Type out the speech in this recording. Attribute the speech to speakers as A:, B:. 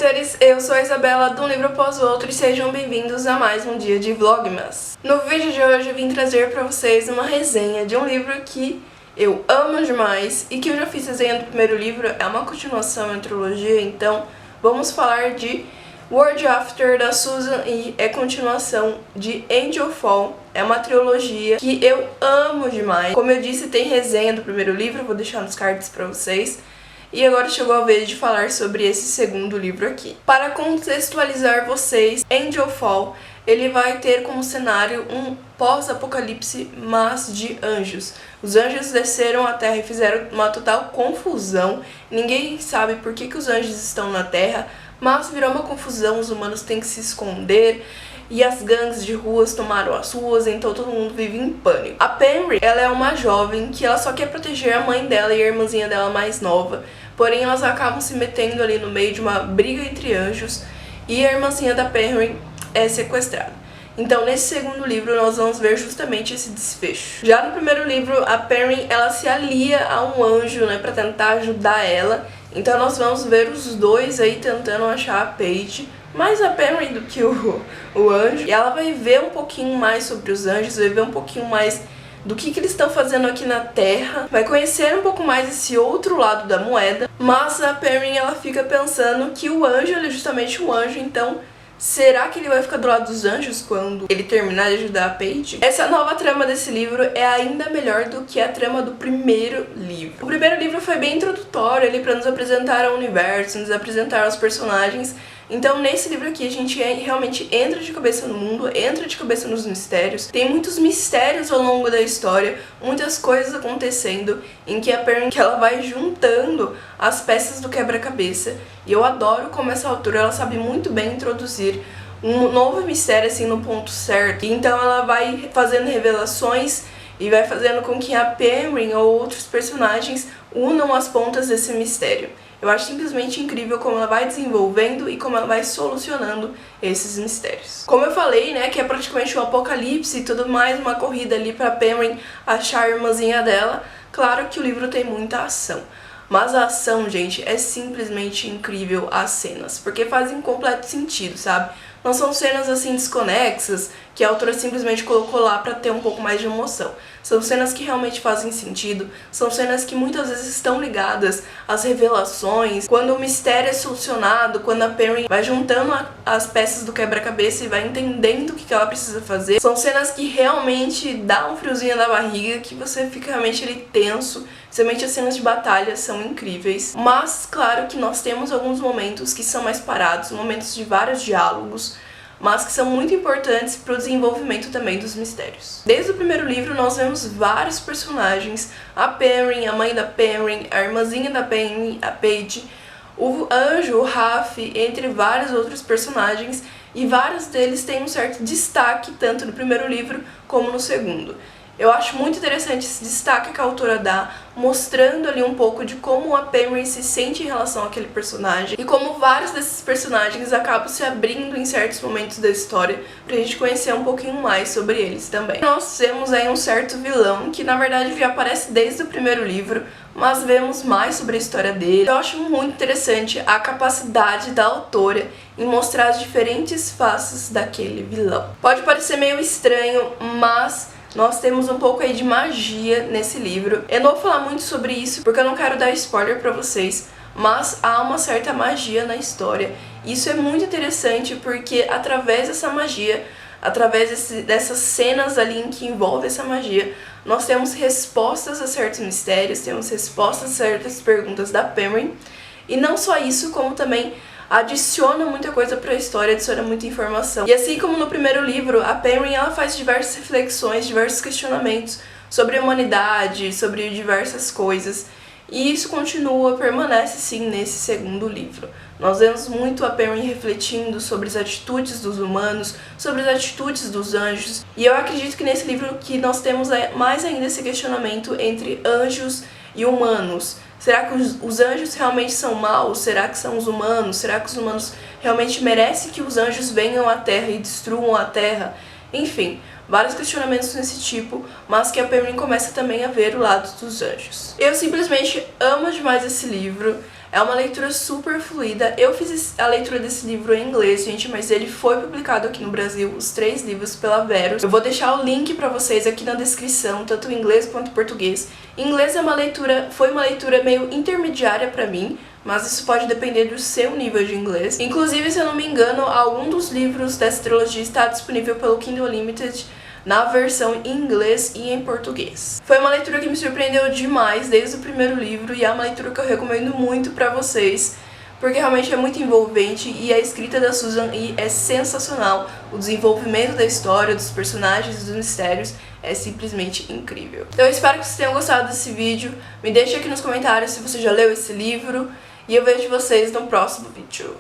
A: seres, eu sou a Isabela do Livro Após o Outro e sejam bem-vindos a mais um dia de Vlogmas. No vídeo de hoje eu vim trazer pra vocês uma resenha de um livro que eu amo demais e que eu já fiz resenha do primeiro livro, é uma continuação, é uma trilogia, então vamos falar de World After da Susan e é continuação de Angel Fall. É uma trilogia que eu amo demais. Como eu disse, tem resenha do primeiro livro, eu vou deixar nos cards pra vocês. E agora chegou a vez de falar sobre esse segundo livro aqui. Para contextualizar vocês, Angel Fall, ele vai ter como cenário um pós-apocalipse, mas de anjos. Os anjos desceram à Terra e fizeram uma total confusão. Ninguém sabe por que os anjos estão na Terra, mas virou uma confusão, os humanos têm que se esconder. E as gangues de ruas tomaram as ruas, então todo mundo vive em pânico. A Penry, ela é uma jovem que ela só quer proteger a mãe dela e a irmãzinha dela mais nova. Porém, elas acabam se metendo ali no meio de uma briga entre anjos e a irmãzinha da Penry é sequestrada. Então, nesse segundo livro, nós vamos ver justamente esse desfecho. Já no primeiro livro, a Penry, ela se alia a um anjo, né, pra tentar ajudar ela. Então, nós vamos ver os dois aí tentando achar a Paige, mais a Penry do que o anjo. E ela vai ver um pouquinho mais sobre os anjos, vai ver um pouquinho mais do que eles estão fazendo aqui na Terra, vai conhecer um pouco mais esse outro lado da moeda, mas a Perrin, ela fica pensando que o anjo, ele é justamente um anjo, então será que ele vai ficar do lado dos anjos quando ele terminar de ajudar a Paige? Essa nova trama desse livro é ainda melhor do que a trama do primeiro livro. O primeiro livro foi bem introdutório, ele para nos apresentar o universo, nos apresentar os personagens. Então, nesse livro aqui, a gente realmente entra de cabeça no mundo, entra de cabeça nos mistérios. Tem muitos mistérios ao longo da história, muitas coisas acontecendo, em que a Perrin, que ela vai juntando as peças do quebra-cabeça. E eu adoro como essa autora, ela sabe muito bem introduzir um novo mistério, assim, no ponto certo. Então, ela vai fazendo revelações e vai fazendo com que a Perrin ou outros personagens unam as pontas desse mistério. Eu acho simplesmente incrível como ela vai desenvolvendo e como ela vai solucionando esses mistérios. Como eu falei, né, que é praticamente um apocalipse e tudo mais, uma corrida ali pra Penry achar a irmãzinha dela. Claro que o livro tem muita ação. Mas a ação, gente, é simplesmente incrível as cenas, porque fazem completo sentido, sabe? Não são cenas assim desconexas, que a autora simplesmente colocou lá pra ter um pouco mais de emoção. São cenas que realmente fazem sentido, são cenas que muitas vezes estão ligadas às revelações, quando o mistério é solucionado, quando a Penry vai juntando as peças do quebra-cabeça e vai entendendo o que ela precisa fazer. São cenas que realmente dá um friozinho na barriga, que você fica realmente ali tenso. Principalmente as cenas de batalha são incríveis. Mas, claro que nós temos alguns momentos que são mais parados, momentos de vários diálogos, mas que são muito importantes para o desenvolvimento também dos mistérios. Desde o primeiro livro nós vemos vários personagens, a Perrin, a mãe da Perrin, a irmãzinha da Perrin, a Paige, o anjo, o Ralph, entre vários outros personagens, e vários deles têm um certo destaque tanto no primeiro livro como no segundo. Eu acho muito interessante esse destaque que a autora dá, mostrando ali um pouco de como a Penry se sente em relação àquele personagem e como vários desses personagens acabam se abrindo em certos momentos da história pra gente conhecer um pouquinho mais sobre eles também. Nós temos aí um certo vilão que na verdade já aparece desde o primeiro livro, mas vemos mais sobre a história dele. Eu acho muito interessante a capacidade da autora em mostrar as diferentes faces daquele vilão. Pode parecer meio estranho, mas nós temos um pouco aí de magia nesse livro. Eu não vou falar muito sobre isso porque eu não quero dar spoiler pra vocês, mas há uma certa magia na história. Isso é muito interessante porque através dessa magia, através dessas cenas ali em que envolve essa magia, nós temos respostas a certos mistérios, temos respostas a certas perguntas da Penry. E não só isso, como também adiciona muita coisa pra história, adiciona muita informação. E assim como no primeiro livro, a Penry, ela faz diversas reflexões, diversos questionamentos sobre a humanidade, sobre diversas coisas. E isso continua, permanece sim nesse segundo livro. Nós vemos muito a Penry refletindo sobre as atitudes dos humanos, sobre as atitudes dos anjos. E eu acredito que nesse livro que nós temos mais ainda esse questionamento entre anjos e humanos. Será que os anjos realmente são maus? Será que são os humanos? Será que os humanos realmente merecem que os anjos venham à Terra e destruam a Terra? Enfim, vários questionamentos desse tipo, mas que a Penry começa também a ver o lado dos anjos. Eu simplesmente amo demais esse livro. É uma leitura super fluida. Eu fiz a leitura desse livro em inglês, gente, mas ele foi publicado aqui no Brasil, os 3 livros, pela Verus. Eu vou deixar o link pra vocês aqui na descrição, tanto em inglês quanto em português. Em inglês foi uma leitura meio intermediária pra mim, mas isso pode depender do seu nível de inglês. Inclusive, se eu não me engano, algum dos livros dessa trilogia está disponível pelo Kindle Unlimited na versão em inglês e em português. Foi uma leitura que me surpreendeu demais desde o primeiro livro e é uma leitura que eu recomendo muito pra vocês, porque realmente é muito envolvente e a escrita da Susan Lee é sensacional. O desenvolvimento da história, dos personagens e dos mistérios é simplesmente incrível. Então eu espero que vocês tenham gostado desse vídeo. Me deixe aqui nos comentários se você já leu esse livro e eu vejo vocês no próximo vídeo.